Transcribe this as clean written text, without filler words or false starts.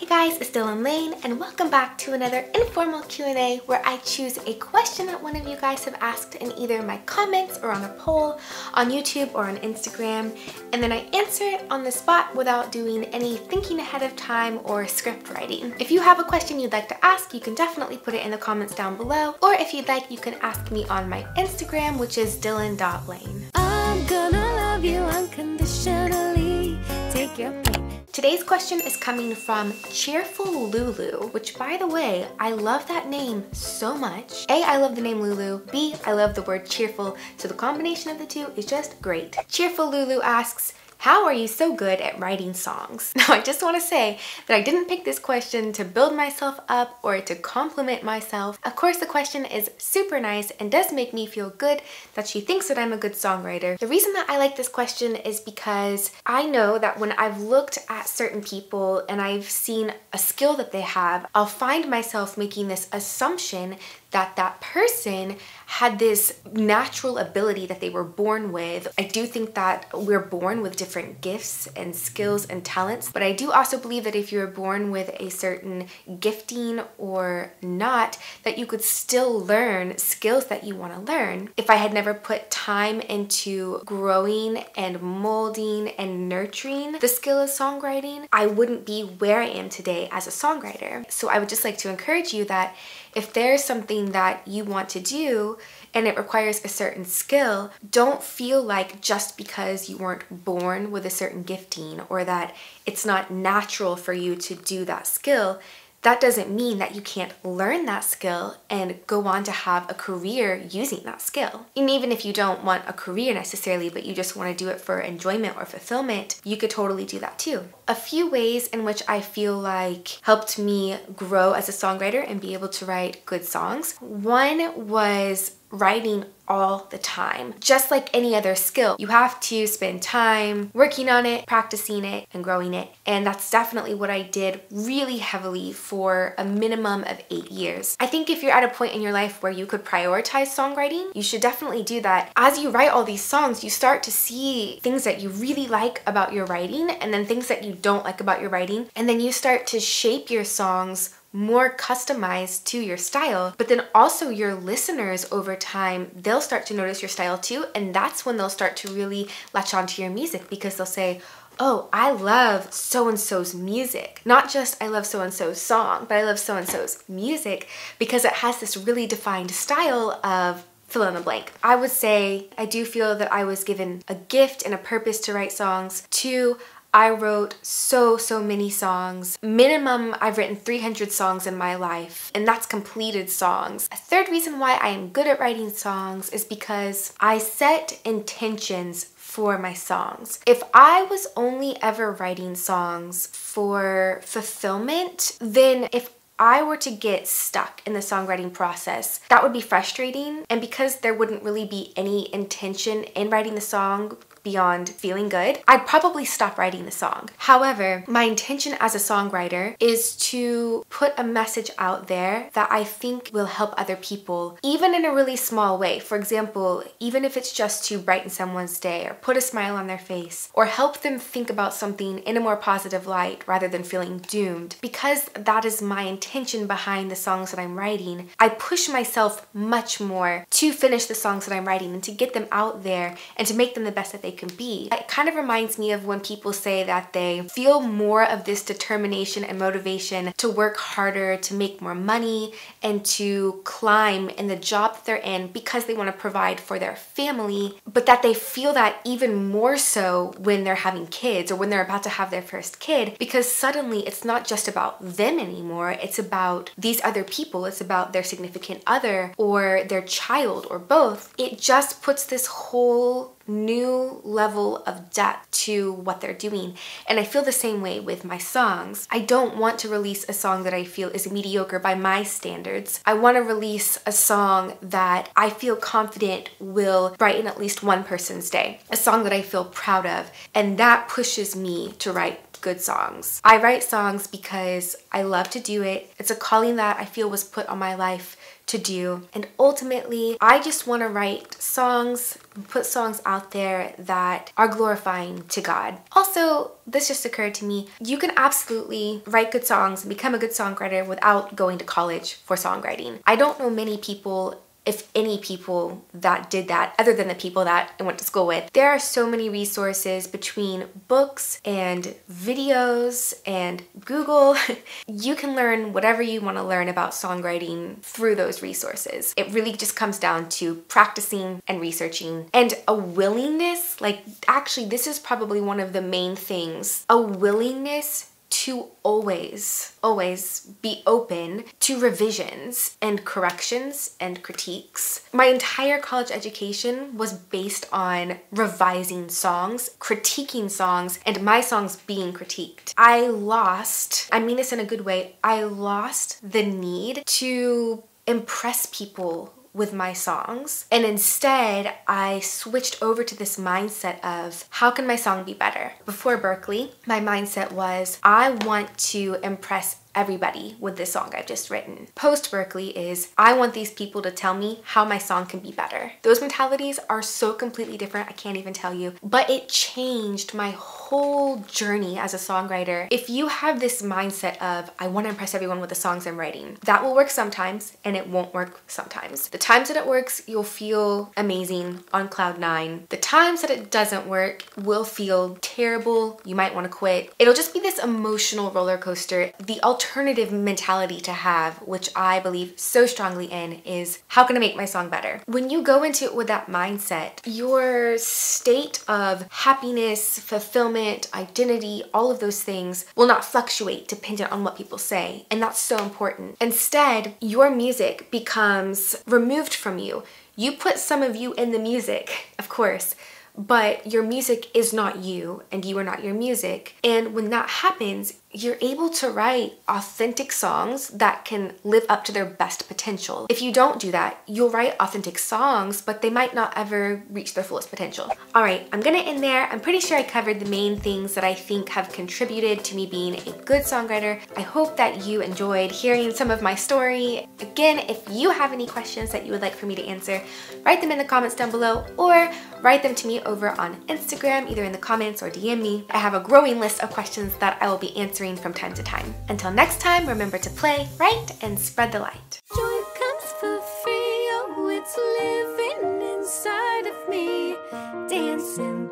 Hey guys, it's Dylan Laine and welcome back to another informal Q&A where I choose a question that one of you guys have asked in either my comments or on a poll on YouTube or on Instagram, and then I answer it on the spot without doing any thinking ahead of time or script writing. If you have a question you'd like to ask, you can definitely put it in the comments down below, or if you'd like, you can ask me on my Instagram, which is dylan.laine. I'm gonna love you unconditionally. Take your pick. Today's question is coming from Cheerful Lulu, which, by the way, I love that name so much. A, I love the name Lulu. B, I love the word cheerful, so the combination of the two is just great. Cheerful Lulu asks, how are you so good at writing songs? Now, I just want to say that I didn't pick this question to build myself up or to compliment myself. Of course, the question is super nice and does make me feel good that she thinks that I'm a good songwriter. The reason that I like this question is because I know that when I've looked at certain people and I've seen a skill that they have, I'll find myself making this assumption that that person had this natural ability that they were born with. I do think that we're born with different gifts and skills and talents, but I do also believe that if you're born with a certain gifting or not, that you could still learn skills that you want to learn. If I had never put time into growing and molding and nurturing the skill of songwriting, I wouldn't be where I am today as a songwriter. So I would just like to encourage you that if there's something that you want to do and it requires a certain skill, don't feel like just because you weren't born with a certain gifting or that it's not natural for you to do that skill, that doesn't mean that you can't learn that skill and go on to have a career using that skill. And even if you don't want a career necessarily, but you just want to do it for enjoyment or fulfillment, you could totally do that too. A few ways in which I feel like helped me grow as a songwriter and be able to write good songs. One was writing all the time. Just like any other skill, you have to spend time working on it, practicing it, and growing it. And that's definitely what I did really heavily for a minimum of 8 years. I think if you're at a point in your life where you could prioritize songwriting, you should definitely do that. As you write all these songs, you start to see things that you really like about your writing and then things that you don't like about your writing. And then you start to shape your songs more customized to your style, but then also your listeners over time, they'll start to notice your style too, and that's when they'll start to really latch onto your music because they'll say, oh, I love so-and-so's music. Not just I love so-and-so's song, but I love so-and-so's music because it has this really defined style of fill in the blank. I would say I do feel that I was given a gift and a purpose to write songs. 2, I wrote so many songs. Minimum, I've written 300 songs in my life, and that's completed songs. A third reason why I am good at writing songs is because I set intentions for my songs. If I was only ever writing songs for fulfillment, then if I were to get stuck in the songwriting process, that would be frustrating. And because there wouldn't really be any intention in writing the song beyond feeling good, I'd probably stop writing the song. However, my intention as a songwriter is to put a message out there that I think will help other people, even in a really small way. For example, even if it's just to brighten someone's day or put a smile on their face or help them think about something in a more positive light rather than feeling doomed. Because that is my intention behind the songs that I'm writing, I push myself much more to finish the songs that I'm writing and to get them out there and to make them the best that they can be. It kind of reminds me of when people say that they feel more of this determination and motivation to work harder, to make more money, and to climb in the job that they're in because they want to provide for their family, but that they feel that even more so when they're having kids or when they're about to have their first kid, because suddenly it's not just about them anymore, it's about these other people, it's about their significant other or their child or both. It just puts this whole new level of depth to what they're doing. And I feel the same way with my songs. I don't want to release a song that I feel is mediocre by my standards. I want to release a song that I feel confident will brighten at least one person's day. A song that I feel proud of. And that pushes me to write good songs. I write songs because I love to do it. It's a calling that I feel was put on my life to do, and ultimately I just want to write songs, put songs out there that are glorifying to God. Also, this just occurred to me, you can absolutely write good songs and become a good songwriter without going to college for songwriting. I don't know many people, if any people, that did that other than the people that I went to school with. There are so many resources between books and videos and Google. You can learn whatever you want to learn about songwriting through those resources. It really just comes down to practicing and researching and a willingness. Like, actually, this is probably one of the main things, a willingness to always be open to revisions and corrections and critiques. My entire college education was based on revising songs, critiquing songs, and my songs being critiqued. I mean this in a good way, I lost the need to impress people with my songs, and instead I switched over to this mindset of how can my song be better? Before Berklee, my mindset was I want to impress everybody with this song I've just written. Post Berklee is I want these people to tell me how my song can be better. Those mentalities are so completely different, I can't even tell you, but it changed my whole journey as a songwriter. If you have this mindset of I want to impress everyone with the songs I'm writing, that will work sometimes and it won't work sometimes. The times that it works, you'll feel amazing on cloud 9. The times that it doesn't work will feel terrible. You might want to quit. It'll just be this emotional roller coaster. The alternative mentality to have, which I believe so strongly in, is how can I make my song better? When you go into it with that mindset, your state of happiness, fulfillment, identity, all of those things will not fluctuate dependent on what people say. And that's so important. Instead, your music becomes removed from you. You put some of you in the music, of course, but your music is not you and you are not your music. And when that happens, you're able to write authentic songs that can live up to their best potential. If you don't do that, you'll write authentic songs, but they might not ever reach their fullest potential. All right, I'm gonna end there. I'm pretty sure I covered the main things that I think have contributed to me being a good songwriter. I hope that you enjoyed hearing some of my story. Again, if you have any questions that you would like for me to answer, write them in the comments down below or write them to me over on Instagram, either in the comments or DM me. I have a growing list of questions that I will be answering from time to time. Until next time, remember to play, write, and spread the light. Joy comes for free, oh, it's living inside of me, dancing